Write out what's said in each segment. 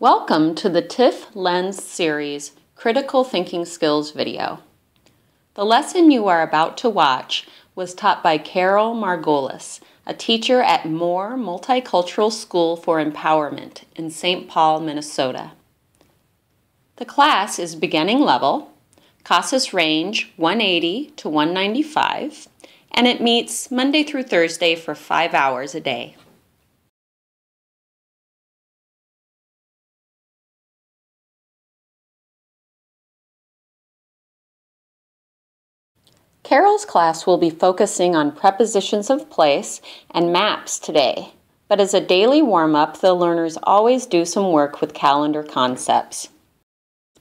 Welcome to the TIFF Lens series Critical Thinking Skills video. The lesson you are about to watch was taught by Carol Margolis, a teacher at Moore Multicultural School for Empowerment in St. Paul, Minnesota. The class is beginning level, CASAS range 180 to 195, and it meets Monday through Thursday for 5 hours a day. Carol's class will be focusing on prepositions of place and maps today, but as a daily warm-up, the learners always do some work with calendar concepts.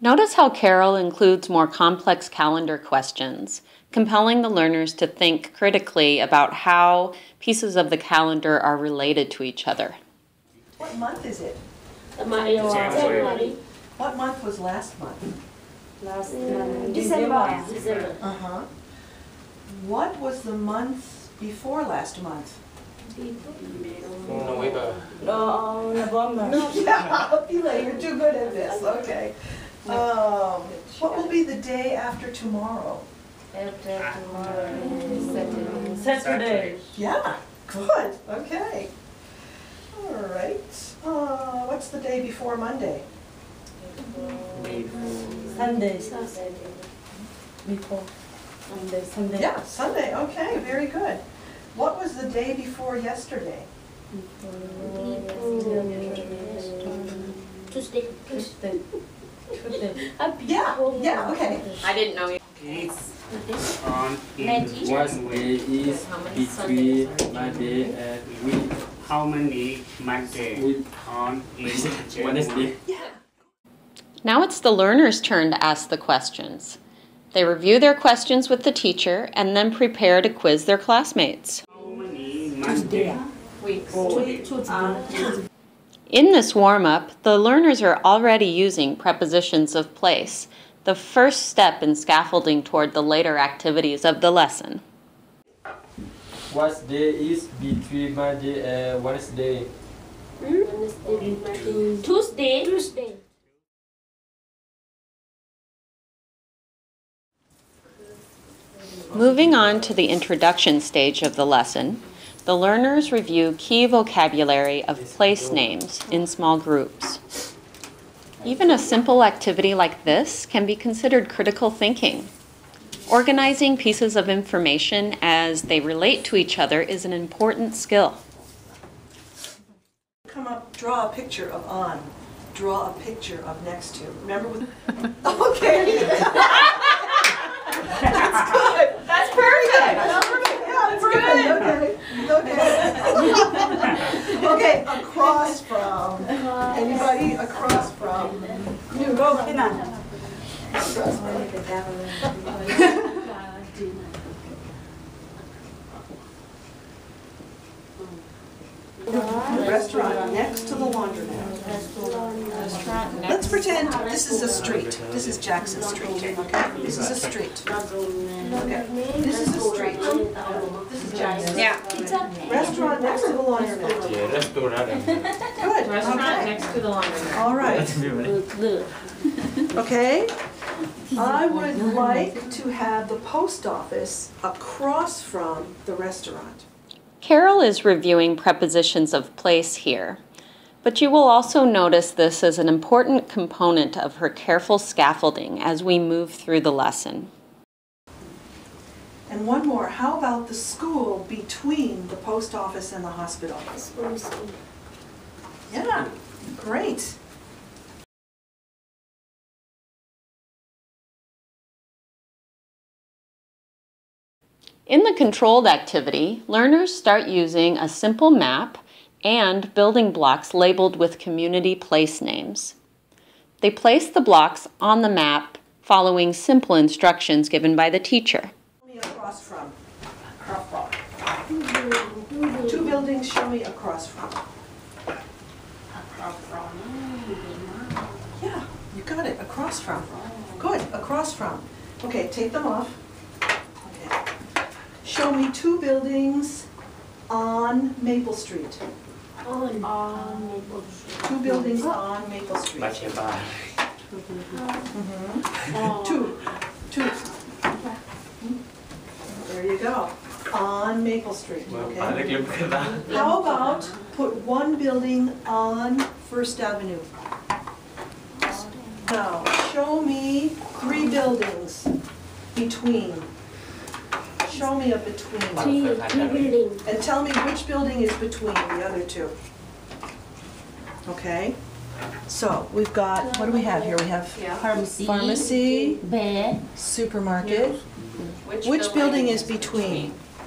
Notice how Carol includes more complex calendar questions, compelling the learners to think critically about how pieces of the calendar are related to each other. What month is it? January. What month was last month? December. Uh-huh. What was the month before last month? November. Yeah, you're too good at this, okay. What will be the day after tomorrow? Saturday. Yeah, good, okay. All right. What's the day before Monday? Sunday. Before. Sunday. Yeah, Sunday, okay, very good. What was the day before yesterday? Tuesday. Yeah, okay. I didn't know you. On in what day is between Monday and week? How many Monday on in Wednesday? Yeah. Now it's the learners' turn to ask the questions. They review their questions with the teacher and then prepare to quiz their classmates. How many Monday? In this warm-up, the learners are already using prepositions of place, the first step in scaffolding toward the later activities of the lesson. What day is between Monday and Wednesday? Tuesday. Moving on to the introduction stage of the lesson, the learners review key vocabulary of place names in small groups. Even a simple activity like this can be considered critical thinking. Organizing pieces of information as they relate to each other is an important skill. Come up, draw a picture of on. Draw a picture of next to. Remember with, okay. That's good. That's perfect. Yeah, that's good. Okay. Okay, across from. Anybody across from? You go, Kina. Restaurant next to the laundromat. Let's pretend this is a street. This is Jackson Street. Okay, this is a street. Okay, this is a street. This is Jackson. Yeah. Restaurant next to the laundromat. Good. Restaurant Okay. next to the laundromat. All right. Okay. I would like to have the post office across from the restaurant. Carol is reviewing prepositions of place here, but you will also notice this as an important component of her careful scaffolding as we move through the lesson. And one more, how about the school between the post office and the hospital? Yeah, great. In the controlled activity, learners start using a simple map and building blocks labeled with community place names. They place the blocks on the map following simple instructions given by the teacher. Show me across from. Two buildings, show me across from. Yeah, you got it, across from. Good, across from. Okay, take them off. Okay. Show me two buildings on Maple Street. On Maple Street. 2 buildings on Maple Street. បាជាបា Two. There you go. On Maple Street, បើ okay? លើកលើកដល់ How about put 1 building on First Avenue? Now, show me 3 buildings between. Show me a between. Three buildings. And tell me which building is between the other 2. Okay? So, we've got, what do we have here? We have pharmacy, Bear. supermarket. Which building is between?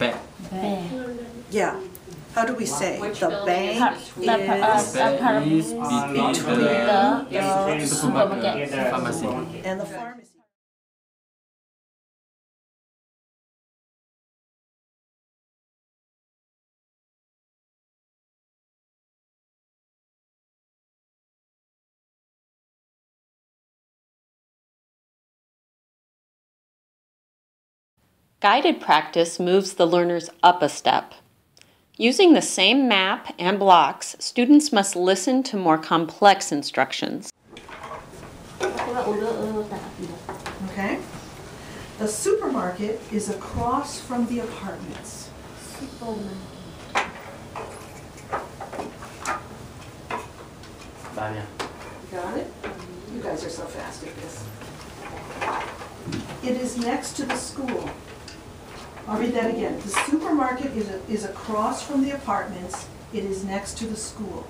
បែក Bear. Yeah. How do we say? Which The building bank is is That is between The supermarket pharmacy. and the pharmacy. Guided practice moves the learners up a step. Using the same map and blocks, students must listen to more complex instructions. Okay? The supermarket is across from the apartments. Got it? You guys are so fast at this. It is next to the school. I'll read that again. The supermarket is across from the apartments. It is next to the school.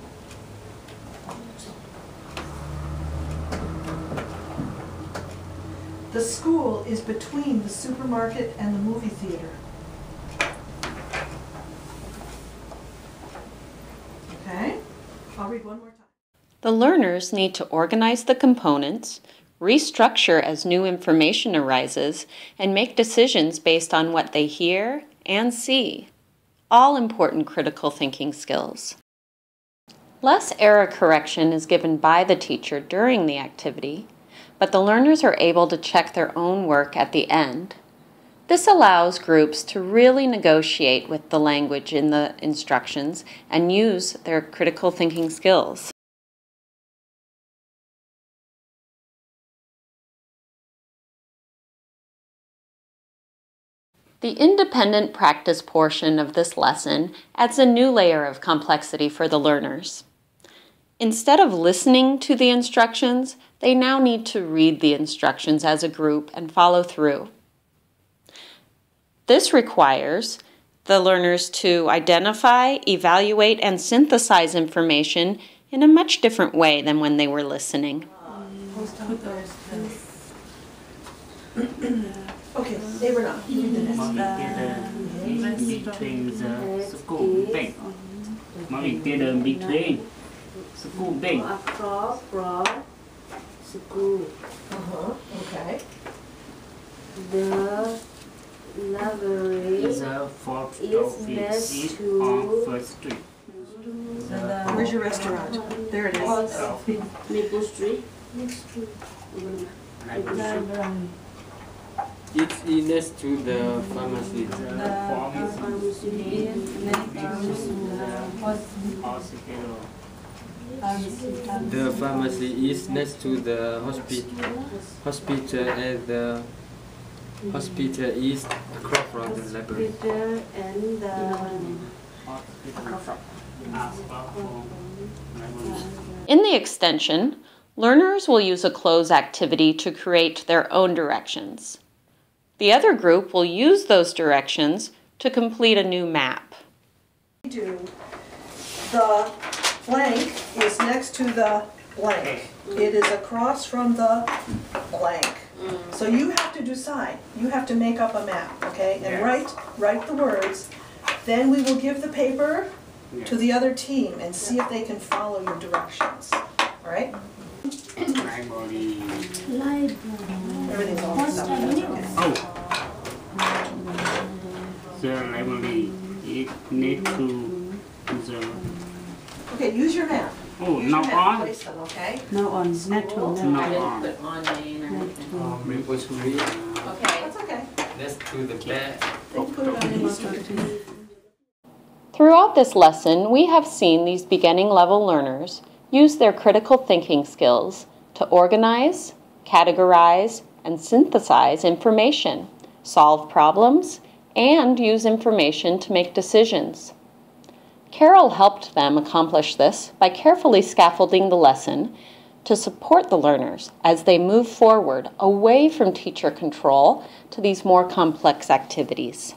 The school is between the supermarket and the movie theater. Okay? I'll read one more time. The learners need to organize the components, restructure as new information arises, and make decisions based on what they hear and see. All important critical thinking skills. Less error correction is given by the teacher during the activity, but the learners are able to check their own work at the end. This allows groups to really negotiate with the language in the instructions and use their critical thinking skills. The independent practice portion of this lesson adds a new layer of complexity for the learners. Instead of listening to the instructions, they now need to read the instructions as a group and follow through. This requires the learners to identify, evaluate, and synthesize information in a much different way than when they were listening. Okay, they were not. Read the next. between the school bank. Mommy did between school bank. Across from school. Okay. The library The fourth is office next is to on First Street. Where's your restaurant? There it is. Maple Street. Library. It's next to the pharmacy. The pharmacy Pharmacy. hospital. The pharmacy is next to the hospital and the hospital is across from the library. Hospital and the In the extension, learners will use a close activity to create their own directions. The other group will use those directions to complete a new map. The blank is next to the blank. It is across from the blank. So you have to decide. You have to make up a map, okay? And write the words. Then we will give the paper to the other team and see if they can follow your directions. All right? Library. Everything's all mixed up. That's okay. Oh. The library is next to the. Okay, use your map. Oh, Use now your map. on. Place them, okay? no on not to Now on. Maple Street Okay. That's okay. next to the back. They put it on any street. Throughout this lesson, we have seen these beginning level learners use their critical thinking skills to organize, categorize, and synthesize information, solve problems, and use information to make decisions. Carol helped them accomplish this by carefully scaffolding the lesson to support the learners as they move forward away from teacher control to these more complex activities.